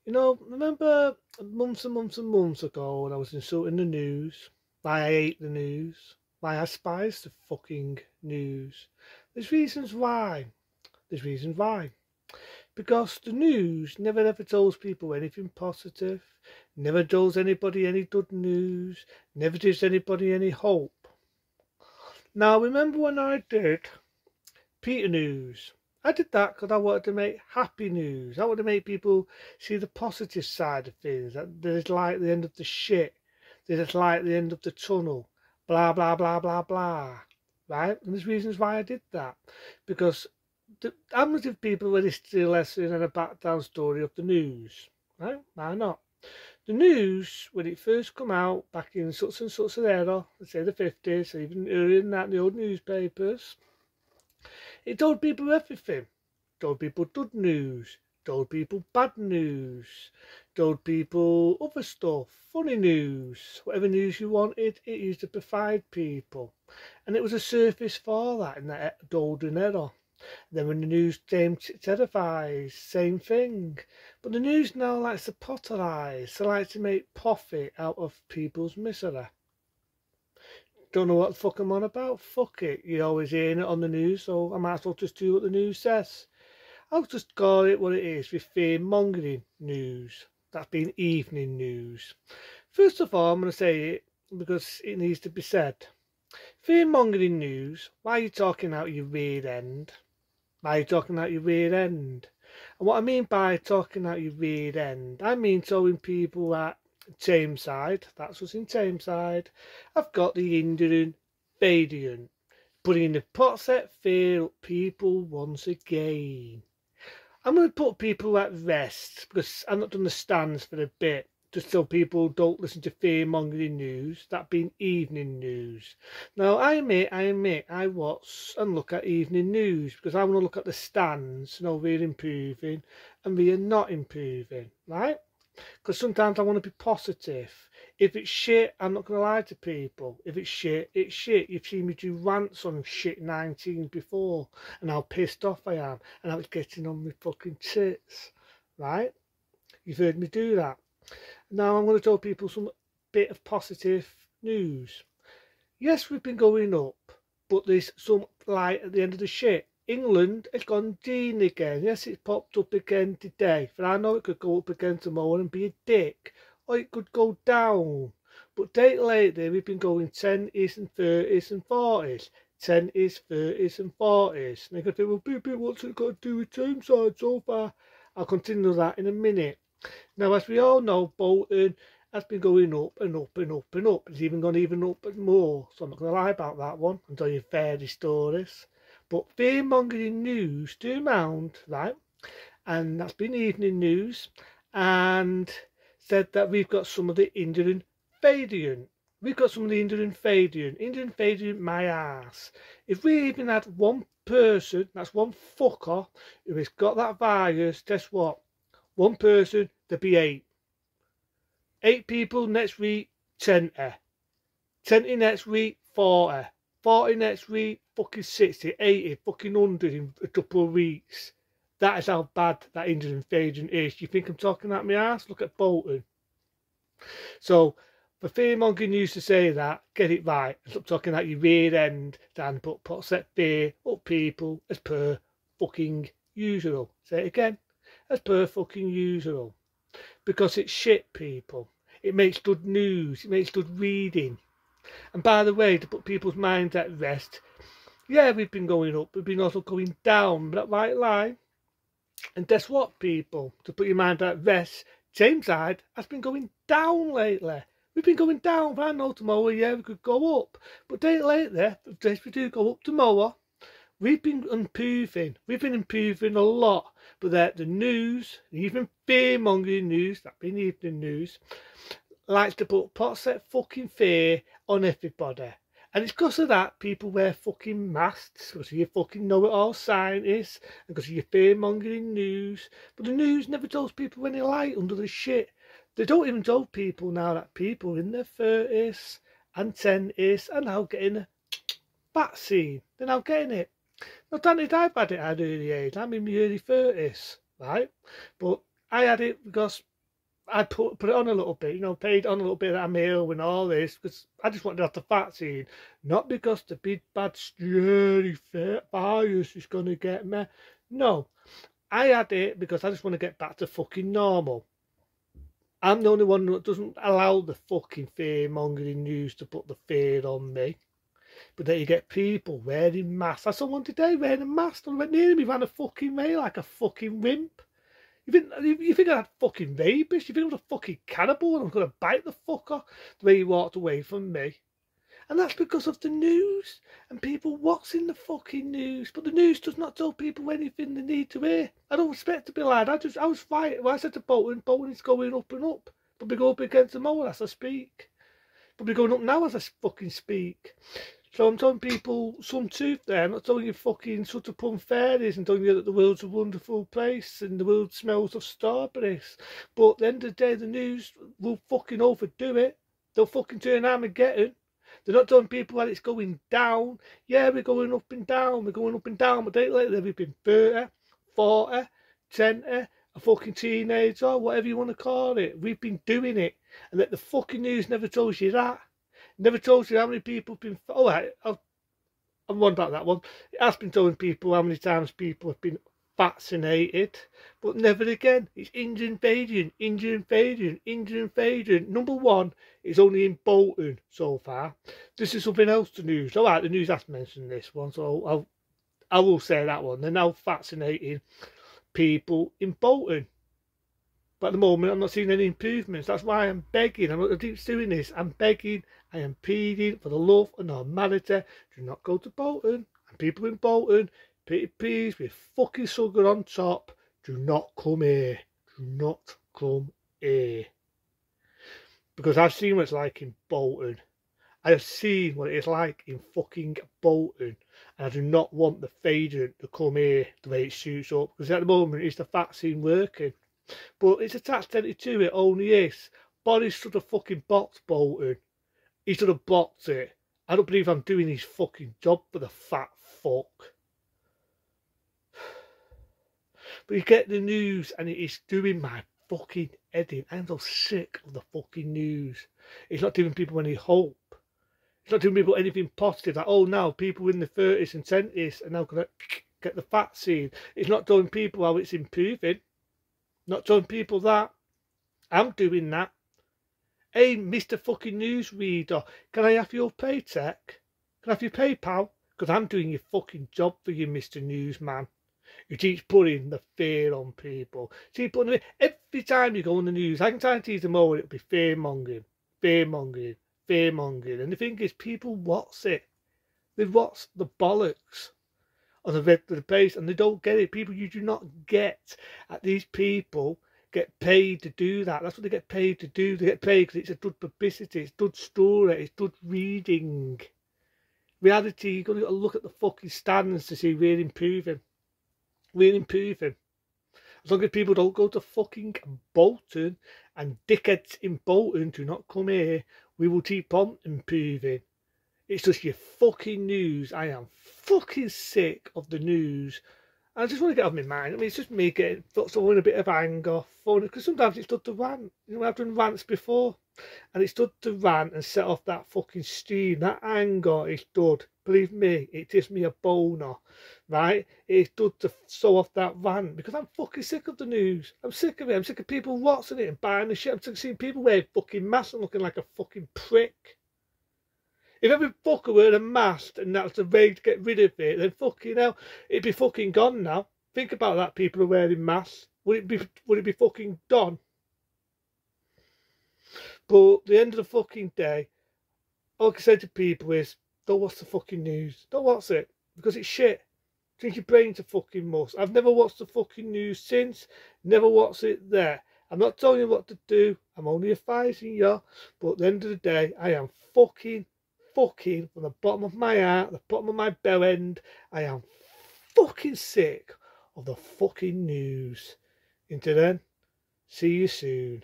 You know, remember months and months and months ago when I was insulting the news? Why I hate the news? Why I despise the fucking news? There's reasons why. There's reasons why. Because the news never ever tells people anything positive, never tells anybody any good news, never gives anybody any hope. Now, remember when I did Peter News? I did that because I wanted to make happy news. I wanted to make people see the positive side of things. That there's light at the end of the shit. There's light at the end of the tunnel. Blah, blah, blah, blah, blah. Right? And there's reasons why I did that. Because how much of people were listening to a lesson and a back down story of the news? Right? Why not? The news, when it first come out back in such and such an era, let's say the 50s, even earlier than that in the old newspapers, it told people everything. Told people good news, told people bad news, told people other stuff, funny news, whatever news you wanted, it used to provide people. And it was a surface for that in that golden era. Then when the news came to terrify, same thing. But the news now likes to potterize, they like to make profit out of people's misery. Don't know what the fuck I'm on about? Fuck it. You're always hearing it on the news, so I might as well just do what the news says. I'll just call it what it is with fear mongering news. That's been evening news. First of all, I'm going to say it because it needs to be said. Fear mongering news, why are you talking out your rear end? Why are you talking out your rear end? And what I mean by talking out your rear end, I mean telling people that Tameside, that's what's in Tameside, I've got the Indian variant, putting the pot set fear up people once again. I'm going to put people at rest because I've not done the stands for a bit, just so people don't listen to fear-mongering news, that being evening news. Now, I admit, I watch and look at evening news because I want to look at the stands, we're improving and we are not improving, right? Because sometimes I want to be positive. If it's shit, I'm not going to lie to people. If it's shit, it's shit. You've seen me do rants on shit 19 before and how pissed off I am and how it's getting on my fucking tits, right? You've heard me do that. Now I'm going to tell people some bit of positive news. Yes, we've been going up, but there's some light at the end of the shit. England has gone down again. Yes, it's popped up again today. For I know it could go up again tomorrow and be a dick. Or it could go down. But date lately we've been going 10s and 30s and 40s. 10s, 30s and 40s. And you're going to think, well, Pippi, what's it got to do with Tameside so far? I'll continue that in a minute. Now, as we all know, Bolton has been going up and up and up and up. It's even gone even up and more. So I'm not going to lie about that one and tell you fairy stories. But fear-mongering news do mount, right? And that's been evening news. And said that we've got some of the Indian variant. We've got some of the Indian variant. Indian variant, my ass. If we even had one person, that's one fucker, who has got that virus, guess what? One person, there'd be 8. 8 people next week, 20. 20 next week, 40. 40 next week, fucking 60, 80, fucking 100 in a couple of weeks. That is how bad that Indian invasion is. You think I'm talking out my ass? Look at Bolton. So, for fearmongering news to say that, get it right. Stop talking out your rear end, Dan, but set fear up people as per fucking usual. Say it again. As per fucking usual. Because it's shit, people. It makes good news. It makes good reading. And by the way, to put people's minds at rest, yeah, we've been going up, we've been also going down, that right line. And guess what, people? To put your mind at rest, Tameside has been going down lately. We've been going down. I know tomorrow, yeah, we could go up. But lately, if we do go up tomorrow, we've been improving. We've been improving a lot. But the news, even fear-mongering news, that being evening news, likes to put pots of fucking fear on everybody. And it's because of that people wear fucking masks, because of your fucking know-it-all scientists, and because of your fear-mongering news. But the news never tells people any light under the shit. They don't even tell people now that people in their 30s and 10s are now getting a vaccine. They're now getting it. Now, granted, I've had it at an early age. I'm in my early 30s, right? But I had it because I put it on a little bit, paid on a little bit of that meal and all this, because I just wanted to have the fat scene, not because the big bad scary virus is going to get me. No, I had it because I just want to get back to fucking normal. I'm the only one that doesn't allow the fucking fear-mongering news to put the fear on me. But then you get people wearing masks. I saw one today wearing a mask and went near me, ran a fucking way like a fucking wimp. You think I had fucking rabies? You think I was a fucking cannibal and I'm going to bite the fucker the way he walked away from me? And that's because of the news and people watching the fucking news. But the news does not tell people anything they need to hear. I don't expect to be lied. I was fighting. Well, I said to Bolton is going up and up. Probably go up against the mole as I speak. Probably going up now as I fucking speak. So I'm telling people some truth there. I'm not telling you fucking sort of pun fairies and telling you that the world's a wonderful place and the world smells of strawberries. But at the end of the day, the news will fucking overdo it. They'll fucking turn Armageddon. They're not telling people that it's going down. Yeah, we're going up and down. We're going up and down. But lately we've been 30, 40, 20, a fucking teenager, whatever you want to call it. We've been doing it. And that the fucking news never tells you that. Never told you how many people have been... Oh, I'm one about that one. It has been telling people how many times people have been vaccinated. But never again. It's Indian invasion. Number one is only in Bolton so far. This is something else to news. All right, the news has mentioned this one, so I will say that one. They're now vaccinating people in Bolton. But at the moment, I'm not seeing any improvements. That's why I'm begging. I'm not doing this. I'm begging. I am pleading for the love and normality. Do not go to Bolton. And people in Bolton, please, with fucking sugar on top, do not come here. Do not come here. Because I've seen what it's like in Bolton. I have seen what it is like in fucking Bolton. And I do not want the Fadent to come here the way it shoots up. Because at the moment, is the vaccine working? But it's attached to it, only is. Boris should have fucking boxed Bolton. He should have boxed it. I don't believe I'm doing his fucking job for the fat fuck. But you get the news and it is doing my fucking head in. I'm so sick of the fucking news. It's not giving people any hope. It's not giving people anything positive. Like, oh, now people in the 30s and 20s are now going to get the vaccine. It's not telling people how it's improving. Not telling people that. I'm doing that. Hey, Mr. fucking Newsreader, can I have your paycheck? Can I have your PayPal? Because I'm doing your fucking job for you, Mr. Newsman. You keep putting the fear on people. Keep putting it. Every time you go on the news, I can try and tease them all, it'll be fear-mongering, fear-mongering, fear-mongering. And the thing is, people watch it. They watch the bollocks on a regular basis, and they don't get it. People you do not get at these people get paid to do that. That's what they get paid to do. They get paid because it's a good publicity, it's good story, it's good reading. Reality, you've got to look at the fucking standards to see we're improving. We're improving. As long as people don't go to fucking Bolton and dickheads in Bolton do not come here, we will keep on improving. It's just your fucking news. I am fucking sick of the news. I just want to get off my mind. I mean, it's just me getting in a bit of anger. Because sometimes it's done to rant. You know, I've done rants before. And it's done to rant and set off that fucking steam. That anger is done. Believe me, it gives me a boner. Right? It's done to sew off that rant. Because I'm fucking sick of the news. I'm sick of it. I'm sick of people watching it and buying the shit. I'm sick of seeing people wearing fucking masks and looking like a fucking prick. If every fucker were a mask and that's the way to get rid of it, then fucking hell, it'd be fucking gone now. Think about that, people are wearing masks. Would it be fucking done? But at the end of the fucking day, all I can say to people is, don't watch the fucking news. Don't watch it, because it's shit. Drink your brain to fucking must. I've never watched the fucking news since. Never watched it there. I'm not telling you what to do. I'm only advising you. But at the end of the day, I am fucking from the bottom of my heart, the bottom of my bell end, I am fucking sick of the fucking news. Until then, see you soon.